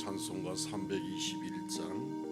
찬송가 321장입니다.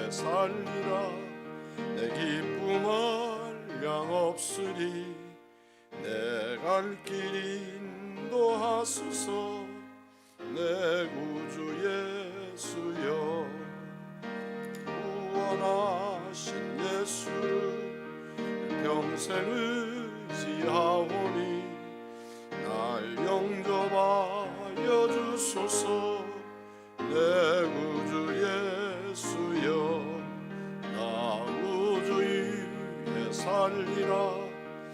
살리라. 내 기쁨 한량없으리. 내 갈 길 인도하소서. 내 구주 예수여, 구원하신 예수를 평생 의지하오니 날 영접하여 주소서. 내 구주 예수여, 나 우주 위에 살리라.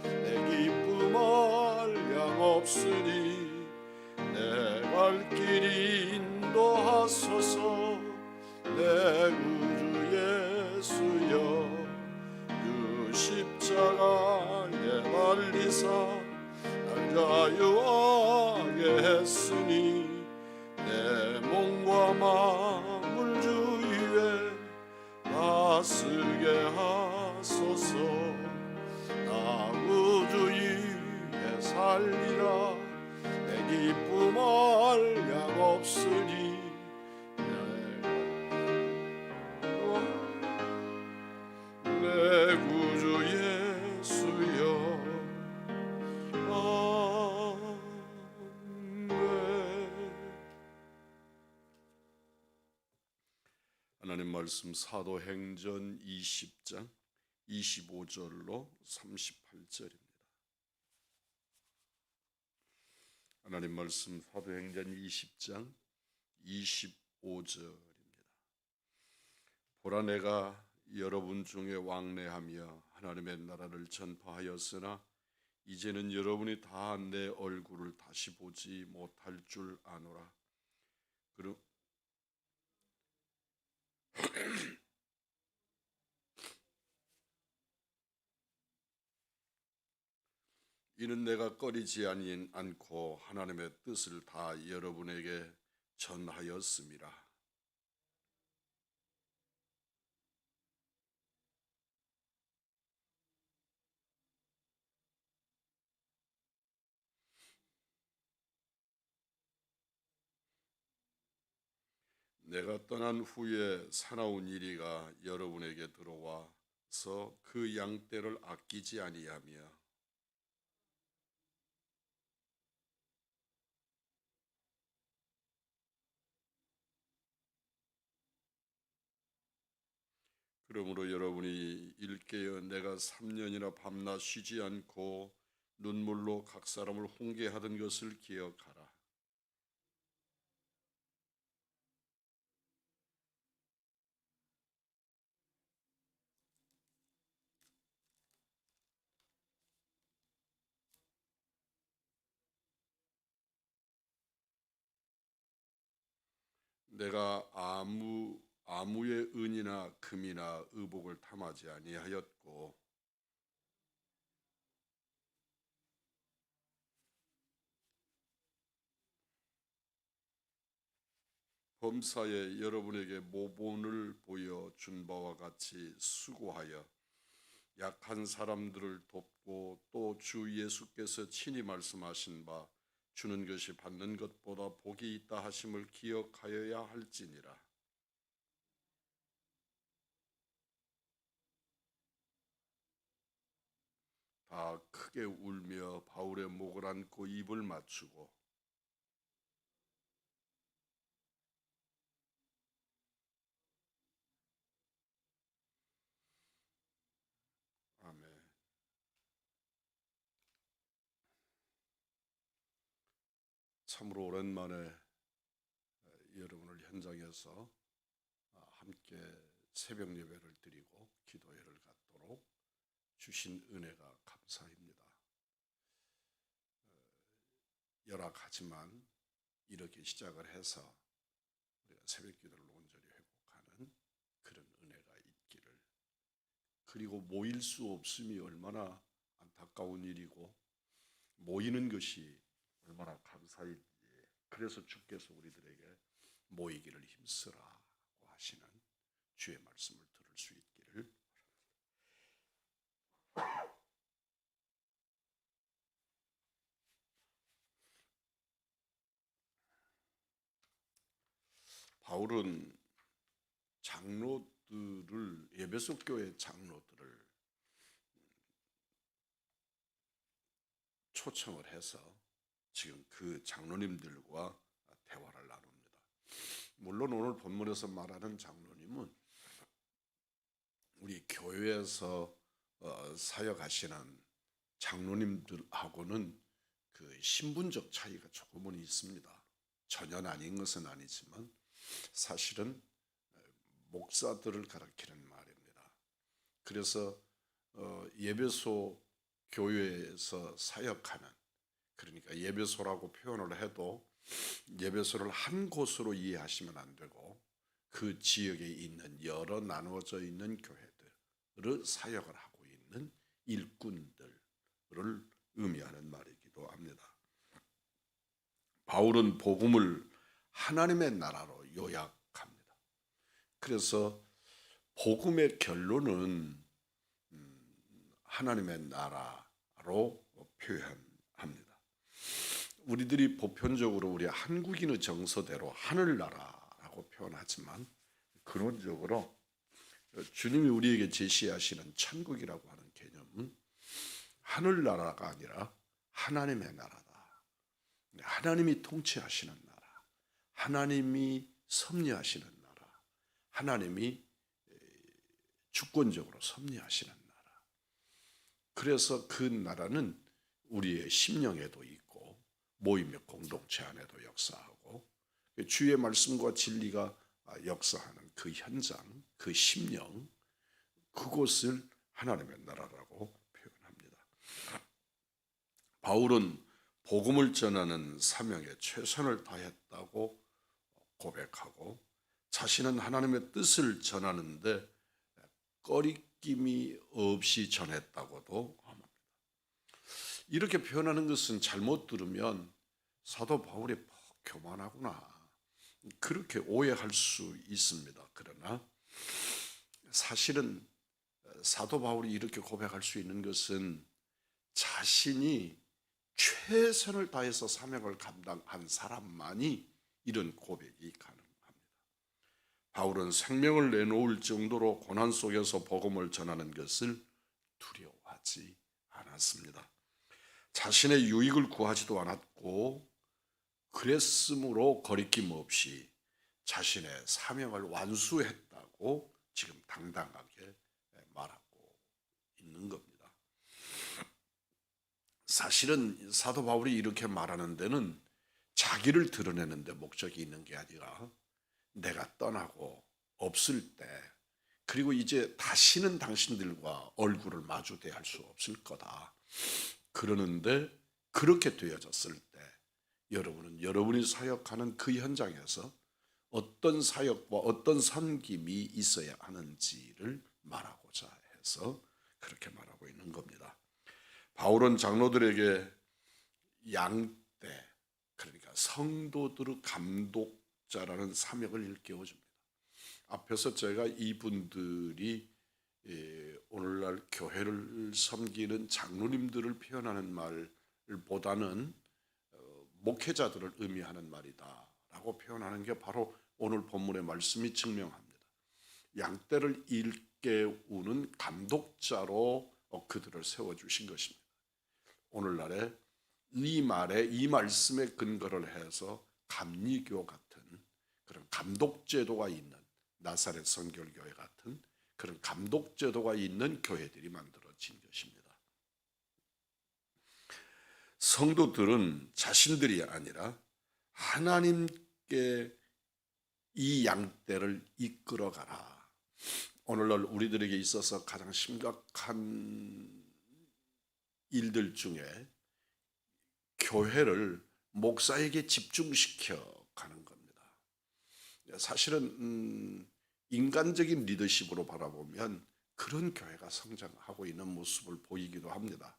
내 기쁨 한량없으니 내 갈 길 인도하소서. 내 구주 예수여, 주 십자가에 달리사 날 자유하게 했으니 내 몸과 마음을 주 위에 다스게 하소서. 나 우주 위에 살리라. 내 기쁨 한량없으니 내 구주 예수여. 하나님 말씀 사도행전 20장 25절로 38절입니다. 하나님 말씀 사도행전 20장 25절입니다. 보라, 내가 여러분 중에 왕래하며 하나님의 나라를 전파하였으나 이제는 여러분이 다 내 얼굴을 다시 보지 못할 줄 아노라. 이는 내가 꺼리지 않고 하나님의 뜻을 다 여러분에게 전하였음이라. 내가 떠난 후에 사나운 이리가 여러분에게 들어와서 그 양떼를 아끼지 아니하며 그러므로 여러분이 일깨어 내가 3년이나 밤낮 쉬지 않고 눈물로 각 사람을 훈계하던 것을 기억하라. 내가 아무의 은이나 금이나 의복을 탐하지 아니하였고 범사에 여러분에게 모본을 보여준 바와 같이 수고하여 약한 사람들을 돕고 또 주 예수께서 친히 말씀하신 바 주는 것이 받는 것보다 복이 있다 하심을 기억하여야 할지니라. 다 크게 울며 바울의 목을 안고 입을 맞추고 아멘. 참으로 오랜만에 여러분을 현장에서 함께 새벽 예배를 드리고 기도회를 갖도록 주신 은혜가 감사합니다. 허락하지만 이렇게 시작을 해서 우리가 새벽 기도를 온전히 회복하는 그런 은혜가 있기를, 그리고 모일 수 없음이 얼마나 안타까운 일이고 모이는 것이 얼마나 감사일지, 그래서 주께서 우리들에게 모이기를 힘쓰라고 하시는 주의 말씀을 들을 수 있기를 바랍니다. 바울은 장로들을, 에베소 교회 장로들을 초청을 해서 지금 그 장로님들과 대화를 나눕니다. 물론 오늘 본문에서 말하는 장로님은 우리 교회에서 사역하시는 장로님들하고는 그 신분적 차이가 조금은 있습니다. 전혀 아닌 것은 아니지만 사실은 목사들을 가리키는 말입니다. 그래서 예배소 교회에서 사역하는, 그러니까 예배소라고 표현을 해도 예배소를 한 곳으로 이해하시면 안 되고 그 지역에 있는 여러 나누어져 있는 교회들을 사역을 하고 있는 일꾼들을 의미하는 말이기도 합니다. 바울은 복음을 하나님의 나라로 요약합니다. 그래서 복음의 결론은 하나님의 나라로 표현합니다. 우리들이 보편적으로 우리 한국인의 정서대로 하늘나라라고 표현하지만 근원적으로 주님이 우리에게 제시하시는 천국이라고 하는 개념은 하늘나라가 아니라 하나님의 나라다. 하나님이 통치하시는 나라, 하나님이 섭리하시는 나라, 하나님이 주권적으로 섭리하시는 나라. 그래서 그 나라는 우리의 심령에도 있고 모임의 공동체 안에도 역사하고 주의 말씀과 진리가 역사하는 그 현장, 그 심령, 그곳을 하나님의 나라라고 표현합니다. 바울은 복음을 전하는 사명에 최선을 다했다고 고백하고 자신은 하나님의 뜻을 전하는데 꺼리낌이 없이 전했다고도 합니다. 이렇게 표현하는 것은 잘못 들으면 사도 바울이 교만하구나 그렇게 오해할 수 있습니다. 그러나 사실은 사도 바울이 이렇게 고백할 수 있는 것은 자신이 최선을 다해서 사명을 감당한 사람만이 이런 고백이 가능합니다. 바울은 생명을 내놓을 정도로 고난 속에서 복음을 전하는 것을 두려워하지 않았습니다. 자신의 유익을 구하지도 않았고 그랬으므로 거리낌 없이 자신의 사명을 완수했다고 지금 당당하게 말하고 있는 겁니다. 사실은 사도 바울이 이렇게 말하는 데는 자기를 드러내는 데 목적이 있는 게 아니라 내가 떠나고 없을 때, 그리고 이제 다시는 당신들과 얼굴을 마주 대할 수 없을 거다. 그러는데 그렇게 되어졌을 때 여러분은 여러분이 사역하는 그 현장에서 어떤 사역과 어떤 섬김이 있어야 하는지를 말하고자 해서 그렇게 말하고 있는 겁니다. 바울은 장로들에게 양떼, 그러니까 성도들의 감독자라는 사명을 일깨워줍니다. 앞에서 제가 이분들이 오늘날 교회를 섬기는 장로님들을 표현하는 말보다는 목회자들을 의미하는 말이다 라고 표현하는 게 바로 오늘 본문의 말씀이 증명합니다. 양떼를 일깨우는 감독자로 그들을 세워주신 것입니다. 오늘날에 이 말에, 이 말씀에 근거를 해서 감리교 같은 그런 감독제도가 있는, 나사렛 선결교회 같은 그런 감독제도가 있는 교회들이 만들어진 것입니다. 성도들은 자신들이 아니라 하나님께 이 양떼를 이끌어가라. 오늘날 우리들에게 있어서 가장 심각한 일들 중에 교회를 목사에게 집중시켜 가는 겁니다. 사실은 인간적인 리더십으로 바라보면 그런 교회가 성장하고 있는 모습을 보이기도 합니다.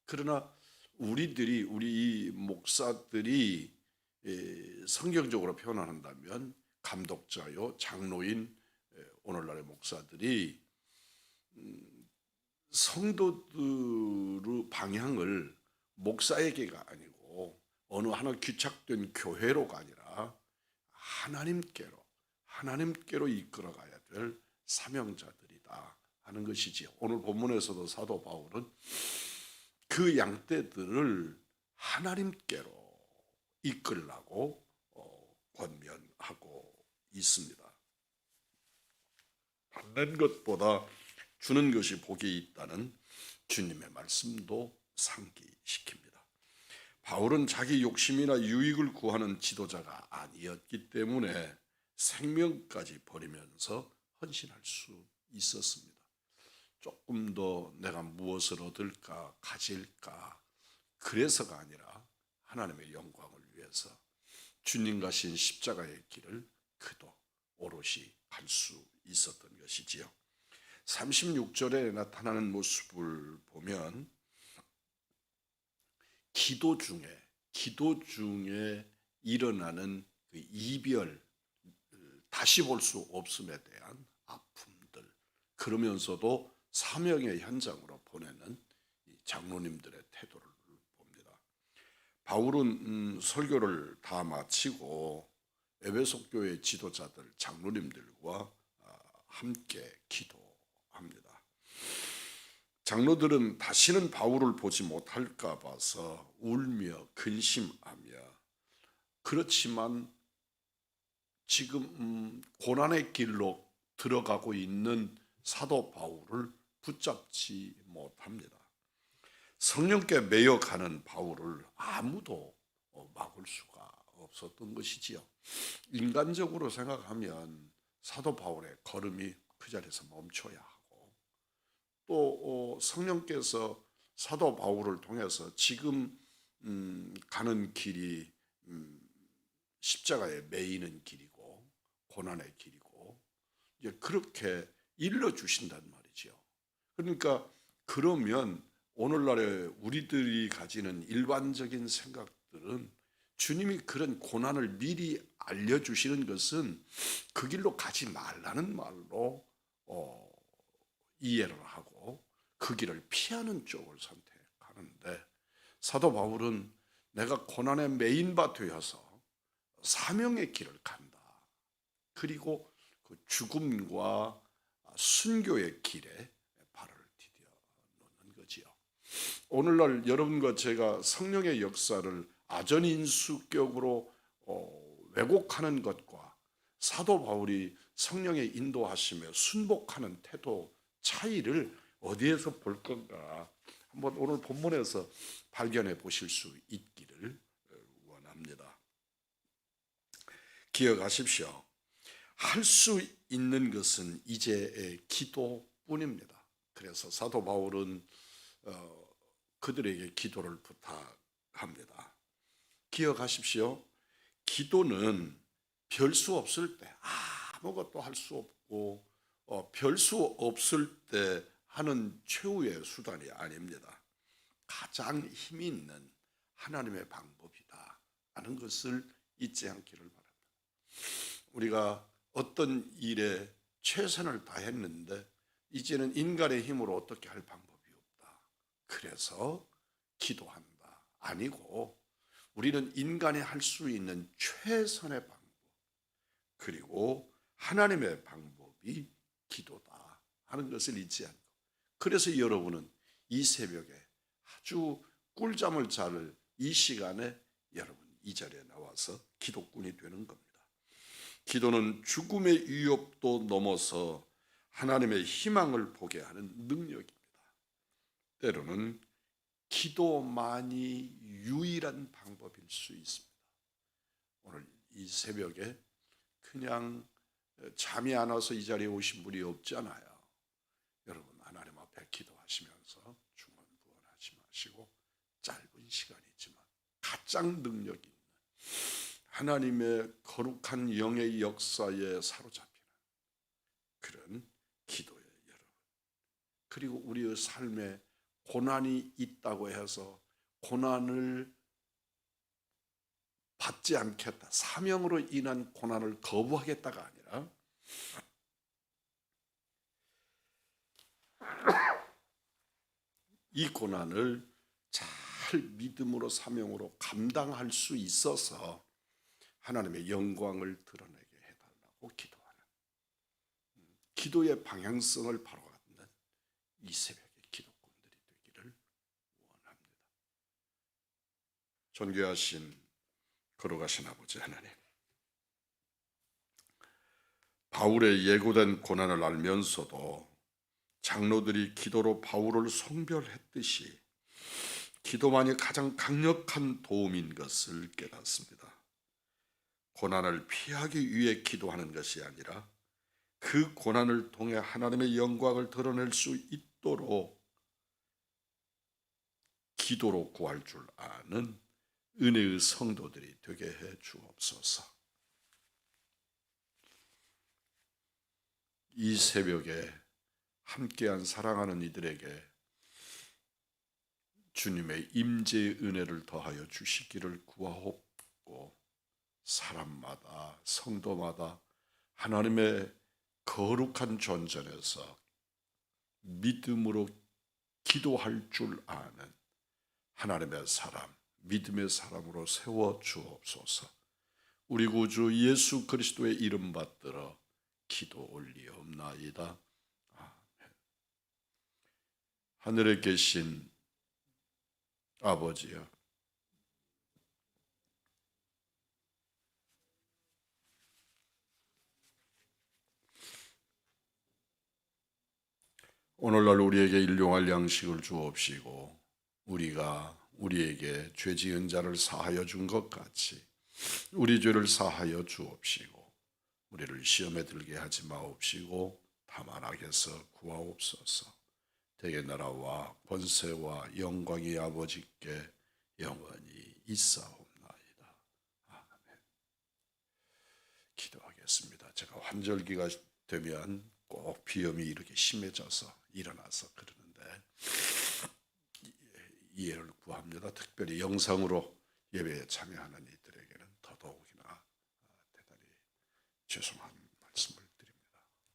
그러나 우리 목사들이 성경적으로 표현한다면 감독자요, 장로인, 오늘날의 목사들이 성도들의 방향을 목사에게가 아니고 어느 하나 귀착된 교회로가 아니라 하나님께로 이끌어가야 될 사명자들이다 하는 것이지요. 오늘 본문에서도 사도 바울은 그 양떼들을 하나님께로 이끌라고 권면하고 있습니다. 받는 것보다 주는 것이 복이 있다는 주님의 말씀도 상기시킵니다. 바울은 자기 욕심이나 유익을 구하는 지도자가 아니었기 때문에 생명까지 버리면서 헌신할 수 있었습니다. 조금 더 내가 무엇을 얻을까, 가질까, 그래서가 아니라 하나님의 영광을 위해서 주님 가신 십자가의 길을 그도 오롯이 갈 수 있었던 것이지요. 36절에 나타나는 모습을 보면 기도 중에 일어나는 그 이별, 다시 볼 수 없음에 대한 아픔들, 그러면서도 사명의 현장으로 보내는 장로님들의 태도를 봅니다. 바울은 설교를 다 마치고 에베소 교회 지도자들, 장로님들과 함께 기도합니다. 장로들은 다시는 바울을 보지 못할까 봐서 울며 근심하며, 그렇지만 지금 고난의 길로 들어가고 있는 사도 바울을 붙잡지 못합니다. 성령께 매여가는 바울을 아무도 막을 수가 없었던 것이지요. 인간적으로 생각하면 사도 바울의 걸음이 그 자리에서 멈춰야 하고, 또 성령께서 사도 바울을 통해서 지금 가는 길이 십자가에 매이는 길이고 고난의 길이고 이제 그렇게 일러주신단 말이죠. 그러니까 그러면 오늘날의 우리들이 가지는 일반적인 생각들은 주님이 그런 고난을 미리 알려주시는 것은 그 길로 가지 말라는 말로 이해를 하고 그 길을 피하는 쪽을 선택하는데, 사도 바울은 내가 고난의 메인바 되어서 사명의 길을 간다. 그리고 그 죽음과 순교의 길에 발을 디뎌 놓는 거지요. 오늘날 여러분과 제가 성령의 역사를 아전인수격으로 왜곡하는 것과 사도 바울이 성령의 인도하심에 순복하는 태도 차이를 어디에서 볼 건가 한번 오늘 본문에서 발견해 보실 수 있기를 원합니다. 기억하십시오. 할 수 있는 것은 이제 기도뿐입니다. 그래서 사도 바울은 그들에게 기도를 부탁합니다. 기억하십시오. 기도는 별 수 없을 때 아무것도 할 수 없고 별 수 없을 때 하는 최후의 수단이 아닙니다. 가장 힘이 있는 하나님의 방법이다 하는 것을 잊지 않기를 바랍니다. 우리가 어떤 일에 최선을 다했는데 이제는 인간의 힘으로 어떻게 할 방법이 없다. 그래서 기도한다. 아니고 우리는 인간이 할 수 있는 최선의 방법, 그리고 하나님의 방법이 기도다 하는 것을 잊지 않고, 그래서 여러분은 이 새벽에 아주 꿀잠을 잘 이 시간에 여러분 이 자리에 나와서 기도꾼이 되는 겁니다. 기도는 죽음의 위협도 넘어서 하나님의 희망을 보게 하는 능력입니다. 때로는 기도만이 유일한 방법일 수 있습니다. 오늘 이 새벽에 그냥 잠이 안 와서 이 자리에 오신 분이 없잖아요. 여러분 하나님 앞에 기도하시면서 중언부언하지 마시고 짧은 시간이지만 가장 능력 있는 하나님의 거룩한 영의 역사에 사로잡히는 그런 기도예요, 여러분. 그리고 우리의 삶에 고난이 있다고 해서 고난을 받지 않겠다, 사명으로 인한 고난을 거부하겠다가 아니라 이 고난을 잘 믿음으로 사명으로 감당할 수 있어서 하나님의 영광을 드러내게 해달라고 기도하는, 기도의 방향성을 바로 갖는 이 새벽의 기도꾼들이 되기를 원합니다. 존귀하신 거룩하신 아버지 하나님, 바울의 예고된 고난을 알면서도 장로들이 기도로 바울을 송별했듯이 기도만이 가장 강력한 도움인 것을 깨닫습니다. 고난을 피하기 위해 기도하는 것이 아니라 그 고난을 통해 하나님의 영광을 드러낼 수 있도록 기도로 구할 줄 아는 은혜의 성도들이 되게 해 주옵소서. 이 새벽에 함께한 사랑하는 이들에게 주님의 임재의 은혜를 더하여 주시기를 구하옵고, 사람마다 성도마다 하나님의 거룩한 존전에서 믿음으로 기도할 줄 아는 하나님의 사람, 믿음의 사람으로 세워 주옵소서. 우리 구주 예수 그리스도의 이름 받들어 기도 올리옵나이다. 아멘. 하늘에 계신 아버지여, 오늘날 우리에게 일용할 양식을 주옵시고, 우리가 우리에게 죄 지은 자를 사하여 준 것 같이 우리 죄를 사하여 주옵시고, 우리를 시험에 들게 하지 마옵시고 다만 악에서 구하옵소서. 대개 나라와 권세와 영광이 아버지께 영원히 있사옵나이다. 아멘. 기도하겠습니다. 제가 환절기가 되면 꼭 비염이 이렇게 심해져서 일어나서 그러는데 이해를 구합니다. 특별히 영상으로 예배에 참여하는 이들에게는 더더욱이나 대단히 죄송합니다.